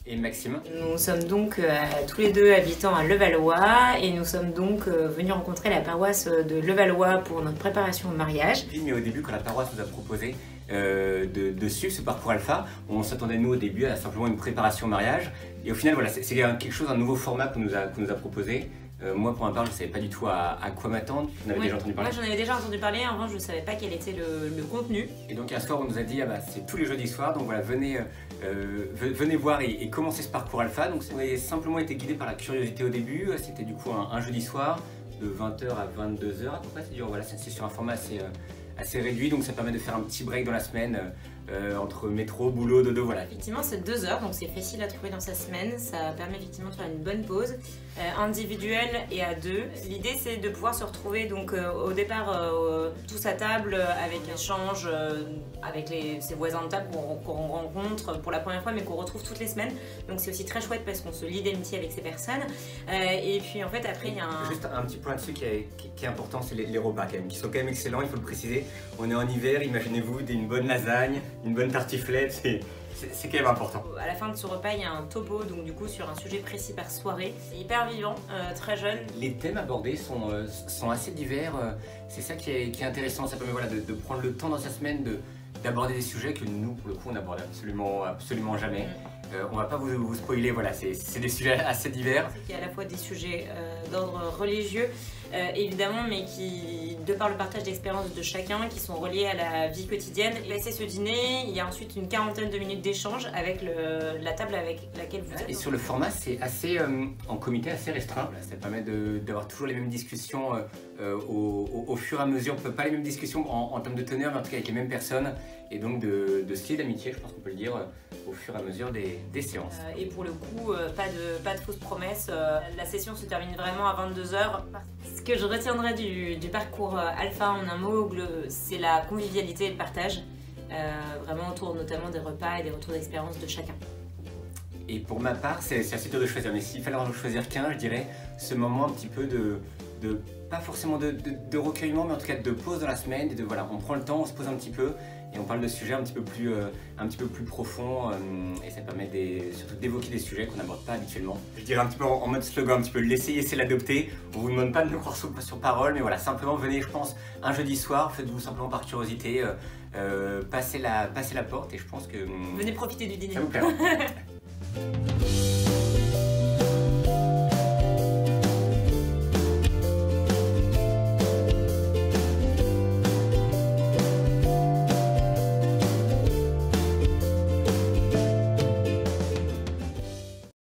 Et Maxime. Nous sommes donc tous les deux habitants à Levallois et nous sommes donc venus rencontrer la paroisse de Levallois pour notre préparation au mariage. Mais au début, quand la paroisse nous a proposé de suivre ce parcours alpha, on s'attendait nous au début à simplement une préparation au mariage. Et au final, voilà, c'est quelque chose, un nouveau format qu'on nous a proposé. Moi, pour ma part, je ne savais pas du tout à quoi m'attendre. Vous en avez déjà entendu parler? Moi, j'en avais déjà entendu parler. En revanche, je ne savais pas quel était le contenu. Et donc, un soir, on nous a dit, ah bah, c'est tous les jeudis soirs, donc voilà, venez voir et commencer ce parcours alpha. Donc, on a simplement été guidé par la curiosité au début. C'était du coup un jeudi soir, de 20h à 22h à peu près. Voilà, c'est sur un format assez réduit, donc ça permet de faire un petit break dans la semaine entre métro, boulot, dodo, voilà. Effectivement, c'est 2 heures, donc c'est facile à trouver dans sa semaine. Ça permet effectivement de faire une bonne pause, individuelle et à deux. L'idée, c'est de pouvoir se retrouver donc au départ tous à table avec échange avec ses voisins de table qu'on rencontre pour la première fois, mais qu'on retrouve toutes les semaines. Donc c'est aussi très chouette parce qu'on se lie d'amitié avec ces personnes. Et puis en fait, après, il y a Juste un petit point dessus qui est important, c'est les repas quand même, qui sont quand même excellents, il faut le préciser. On est en hiver, imaginez-vous une bonne lasagne, une bonne tartiflette, c'est quand même important. À la fin de ce repas, il y a un topo, donc du coup sur un sujet précis par soirée. C'est hyper vivant, très jeune. Les thèmes abordés sont assez divers, c'est ça qui est intéressant, ça permet voilà, de prendre le temps dans sa semaine d'aborder des sujets que nous, pour le coup, on n'aborde absolument jamais. On va pas vous spoiler, voilà, c'est des sujets assez divers. Il y a à la fois des sujets d'ordre religieux, évidemment, mais qui, de par le partage d'expériences de chacun, qui sont reliés à la vie quotidienne. Et passer ce dîner, il y a ensuite une quarantaine de minutes d'échange avec la table avec laquelle vous êtes. Et sur le format, c'est assez en comité assez restreint. Ça permet d'avoir toujours les mêmes discussions au fur et à mesure. Pas les mêmes discussions en termes de teneur, mais en tout cas avec les mêmes personnes. Et donc de se lier d'amitié, je pense qu'on peut le dire, au fur et à mesure des séances. Et pour le coup, pas de fausses promesses. La session se termine vraiment à 22h. Ce que je retiendrai du parcours alpha en un mot, c'est la convivialité et le partage. Vraiment autour notamment des repas et des retours d'expérience de chacun. Et pour ma part, c'est assez dur de choisir, mais s'il fallait en choisir qu'un, je dirais ce moment un petit peu pas forcément de recueillement, mais en tout cas de pause dans la semaine, et voilà, on prend le temps, on se pose un petit peu, et on parle de sujets un petit peu plus profonds, et ça permet surtout d'évoquer des sujets qu'on n'aborde pas habituellement. Je dirais un petit peu en mode slogan, un petit peu l'essayer, c'est l'adopter. On vous demande pas de nous croire sur parole, mais voilà, simplement venez, je pense, un jeudi soir, faites-vous simplement par curiosité, passez la porte, et je pense que... Venez profiter du dîner. Ça vous plaira.